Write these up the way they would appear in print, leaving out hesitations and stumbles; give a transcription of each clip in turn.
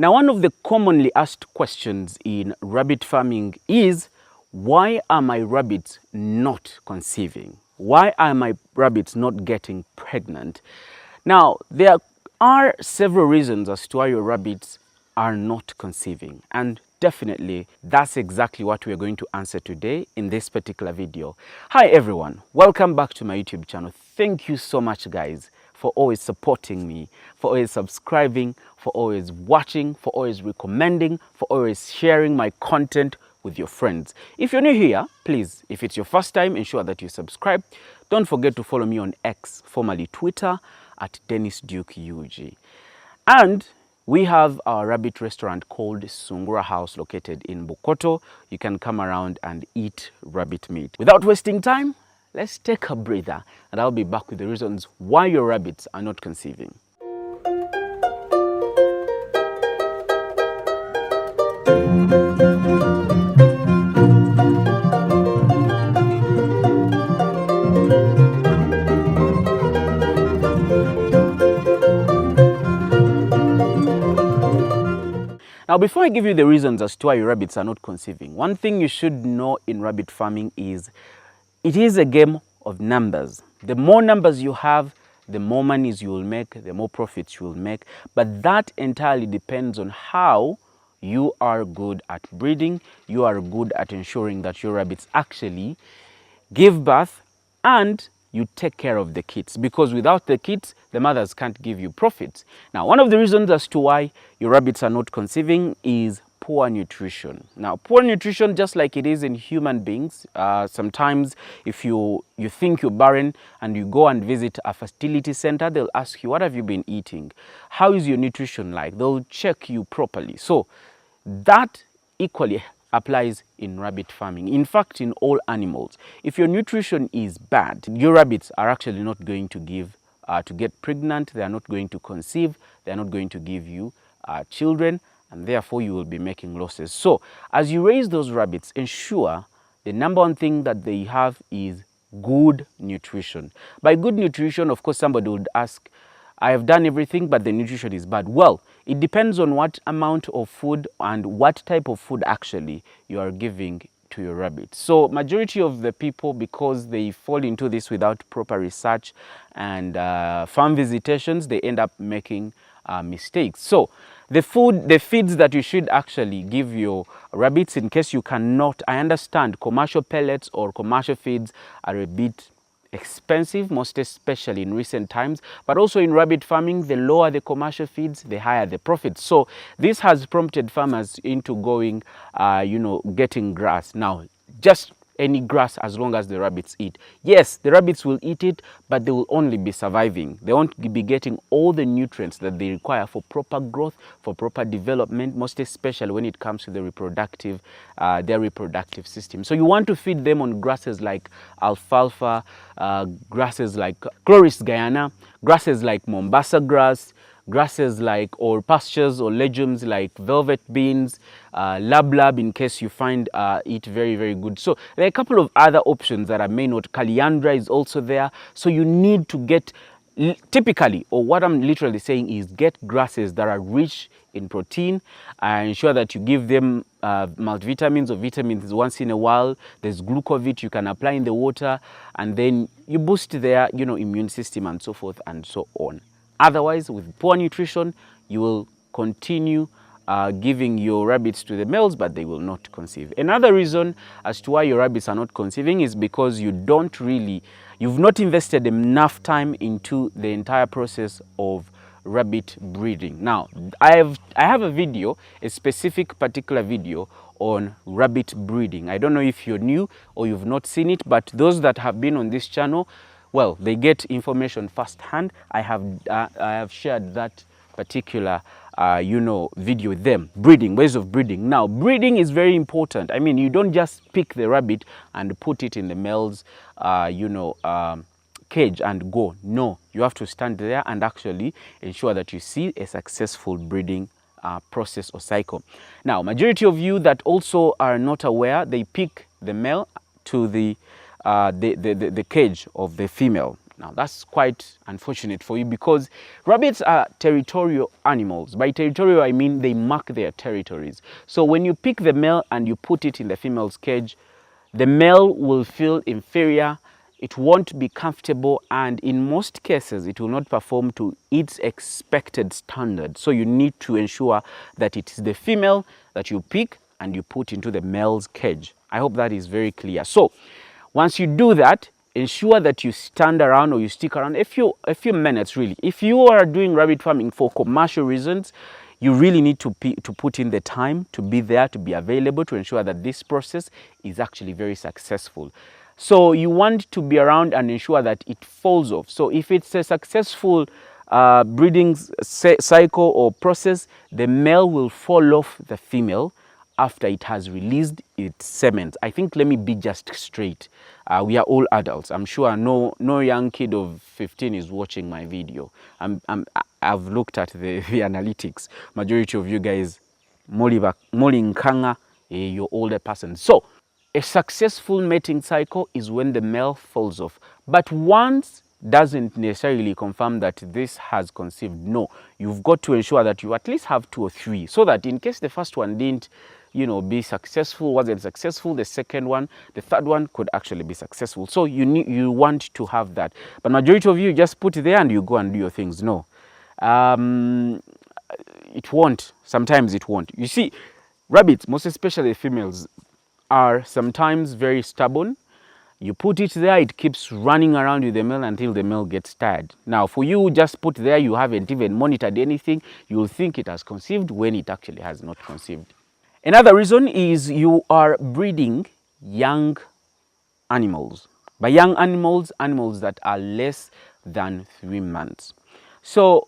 Now, one of the commonly asked questions in rabbit farming is, why are my rabbits not conceiving? Why are my rabbits not getting pregnant? Now, there are several reasons as to why your rabbits are not conceiving, and definitely that's exactly what we're going to answer today in this particular video. Hi everyone, welcome back to my YouTube channel. Thank you so much guys for always supporting me, for always subscribing, for always watching, for always recommending, for always sharing my content with your friends. If you're new here, please, if it's your first time, ensure that you subscribe. Don't forget to follow me on X, formerly Twitter, at Dennis Duke UG. And we have our rabbit restaurant called Sungura House located in Bukoto. You can come around and eat rabbit meat. Without wasting time, let's take a breather and I'll be back with the reasons why your rabbits are not conceiving. Now, before I give you the reasons as to why your rabbits are not conceiving, one thing you should know in rabbit farming is it is a game of numbers. The more numbers you have, the more monies you will make, the more profits you will make. But that entirely depends on how you are good at breeding, you are good at ensuring that your rabbits actually give birth and you take care of the kids, because without the kids, the mothers can't give you profits. Now, one of the reasons as to why your rabbits are not conceiving is poor nutrition. Now, poor nutrition, just like it is in human beings, sometimes if you think you're barren and you go and visit a fertility center, they'll ask you, what have you been eating? How is your nutrition like? They'll check you properly. So that equally applies in rabbit farming. In fact, in all animals, if your nutrition is bad, your rabbits are actually not going to get pregnant, they are not going to conceive, they are not going to give you children, and therefore you will be making losses. So as you raise those rabbits, ensure the number one thing that they have is good nutrition. By good nutrition, of course, somebody would ask, I have done everything, but the nutrition is bad. Well, it depends on what amount of food and what type of food actually you are giving to your rabbits. So majority of the people, because they fall into this without proper research and farm visitations, they end up making mistakes. So the feeds that you should actually give your rabbits, in case you cannot, I understand commercial pellets or commercial feeds are a bit expensive, most especially in recent times, but also in rabbit farming, the lower the commercial feeds, the higher the profits. So this has prompted farmers into going, getting grass. Now, just any grass as long as the rabbits eat. Yes, the rabbits will eat it, but they will only be surviving. They won't be getting all the nutrients that they require for proper growth, for proper development, most especially when it comes to the their reproductive system. So you want to feed them on grasses like alfalfa, grasses like Chloris guyana, grasses like Mombasa grass, grasses like, or pastures or legumes like velvet beans, lab in case you find it very, very good. So there are a couple of other options that I may not. Caliandra is also there. So you need to get, typically, or what I'm literally saying is get grasses that are rich in protein. Ensure that you give them multivitamins or vitamins once in a while. There's glucovit you can apply in the water, and then you boost their immune system and so forth and so on. Otherwise, with poor nutrition, you will continue giving your rabbits to the males, but they will not conceive. Another reason as to why your rabbits are not conceiving is because you've not invested enough time into the entire process of rabbit breeding. Now, I have a video, a specific particular video on rabbit breeding. I don't know if you're new or you've not seen it, but those that have been on this channel, well, they get information firsthand. I have shared that particular video with them. Breeding, ways of breeding. Now, breeding is very important. I mean, you don't just pick the rabbit and put it in the male's cage and go. No, you have to stand there and actually ensure that you see a successful breeding process or cycle. Now, majority of you that also are not aware, they pick the male to the cage of the female. Now that's quite unfortunate for you because rabbits are territorial animals. By territorial, I mean they mark their territories. So when you pick the male and you put it in the female's cage, the male will feel inferior, it won't be comfortable, and in most cases it will not perform to its expected standard. So you need to ensure that it is the female that you pick and you put into the male's cage. I hope that is very clear. So once you do that, ensure that you stand around or you stick around a few minutes really. If you are doing rabbit farming for commercial reasons, you really need to put in the time to be there, to be available, to ensure that this process is actually very successful. So you want to be around and ensure that it falls off. So if it's a successful breeding cycle or process, the male will fall off the female after it has released its semen. I think, let me be just straight. We are all adults. I'm sure no young kid of 15 is watching my video. I've looked at the analytics. Majority of you guys, Moli Nkanga, you're older person. So a successful mating cycle is when the male falls off. But once doesn't necessarily confirm that this has conceived. No, you've got to ensure that you at least have 2 or 3, so that in case the first one didn't, be successful, wasn't successful, the second one, the third one could actually be successful. So you want to have that. But majority of you just put it there and you go and do your things. No, it won't. Sometimes it won't. You see, rabbits, most especially females, are sometimes very stubborn. You put it there, it keeps running around with the male until the male gets tired. Now, for you, just put there, you haven't even monitored anything, you'll think it has conceived when it actually has not conceived. Another reason is you are breeding young animals. By young animals, animals that are less than 3 months. So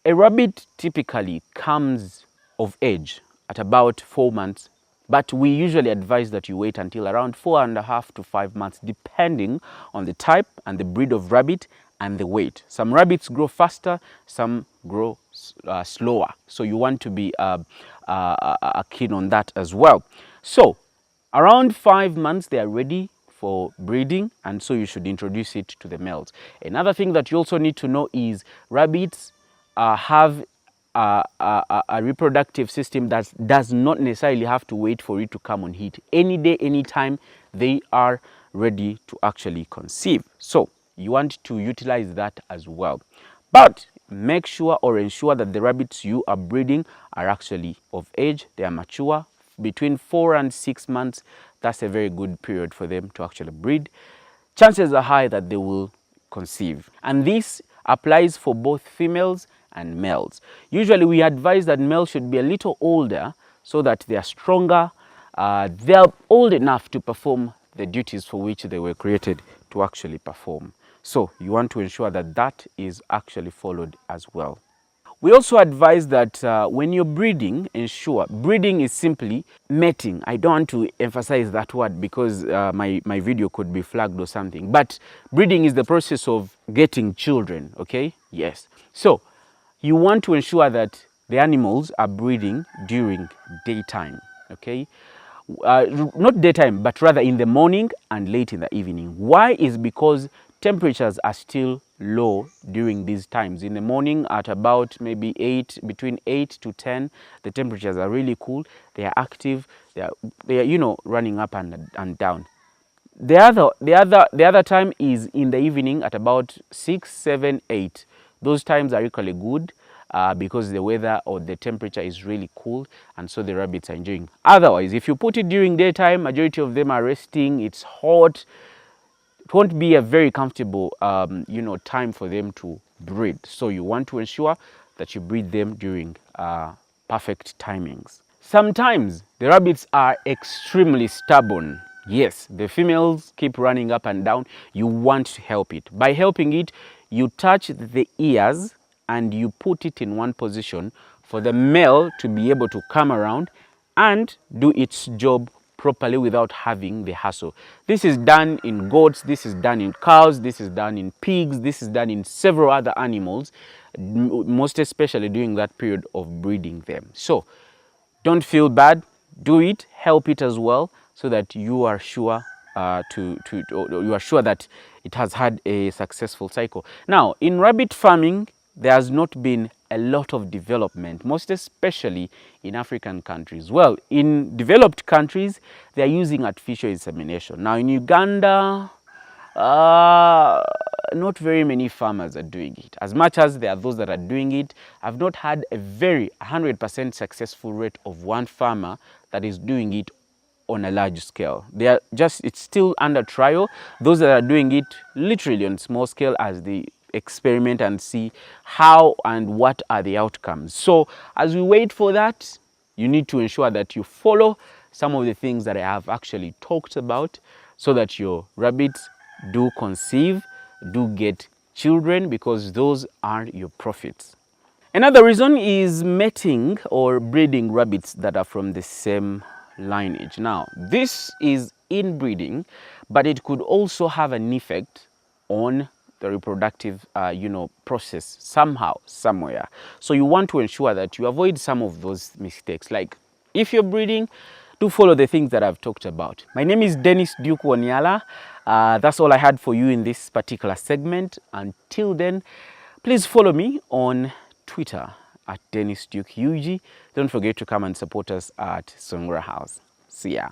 a rabbit typically comes of age at about 4 months, but we usually advise that you wait until around 4.5 to 5 months, depending on the type and the breed of rabbit and the weight. Some rabbits grow faster, some grow slower. So you want to be keen on that as well. So around 5 months, they are ready for breeding, and so you should introduce it to the males. Another thing that you also need to know is rabbits have a reproductive system that does not necessarily have to wait for it to come on heat. Any day, any time, they are ready to actually conceive. So you want to utilize that as well. But make sure or ensure that the rabbits you are breeding are actually of age, they are mature. Between 4 and 6 months, that's a very good period for them to actually breed. Chances are high that they will conceive. And this applies for both females and males. Usually we advise that males should be a little older so that they are stronger. They're old enough to perform the duties for which they were created to actually perform. So you want to ensure that that is actually followed as well. We also advise that when you're breeding, ensure breeding is simply mating. I don't want to emphasize that word because my video could be flagged or something. But breeding is the process of getting children, okay? Yes. So you want to ensure that the animals are breeding during daytime, okay? Not daytime, but rather in the morning and late in the evening. Why? Is because temperatures are still low during these times. In the morning at about maybe between 8 to 10, the temperatures are really cool. They are active. They are running up and down. The other time is in the evening at about 6, 7, 8. Those times are equally good because the weather or the temperature is really cool, and so the rabbits are enjoying. Otherwise, if you put it during daytime, majority of them are resting. It's hot. It won't be a very comfortable time for them to breed. So you want to ensure that you breed them during perfect timings. Sometimes the rabbits are extremely stubborn. Yes, the females keep running up and down. You want to help it. By helping it, you touch the ears and you put it in one position for the male to be able to come around and do its job properly without having the hassle. This is done in goats, this is done in cows, this is done in pigs, this is done in several other animals, most especially during that period of breeding them. So don't feel bad, do it, help it as well, so that you are sure you are sure that it has had a successful cycle. Now, in rabbit farming, there has not been a lot of development, most especially in African countries. Well, in developed countries, they are using artificial insemination. Now, in Uganda, not very many farmers are doing it. As much as there are those that are doing it, I've not had a very 100% successful rate of one farmer that is doing it on a large scale. It's still under trial. Those that are doing it literally on small scale as they experiment and see how and what are the outcomes. So as we wait for that, you need to ensure that you follow some of the things that I have actually talked about so that your rabbits do conceive, do get children, because those are your profits. Another reason is mating or breeding rabbits that are from the same lineage. Now, this is inbreeding, but it could also have an effect on the reproductive process somehow, somewhere. So you want to ensure that you avoid some of those mistakes. Like if you're breeding, do follow the things that I've talked about. My name is Dennis Duke Wanyala. That's all I had for you in this particular segment. Until then, please follow me on Twitter at Dennis Duke UG. Don't forget to come and support us at Songra House. See ya.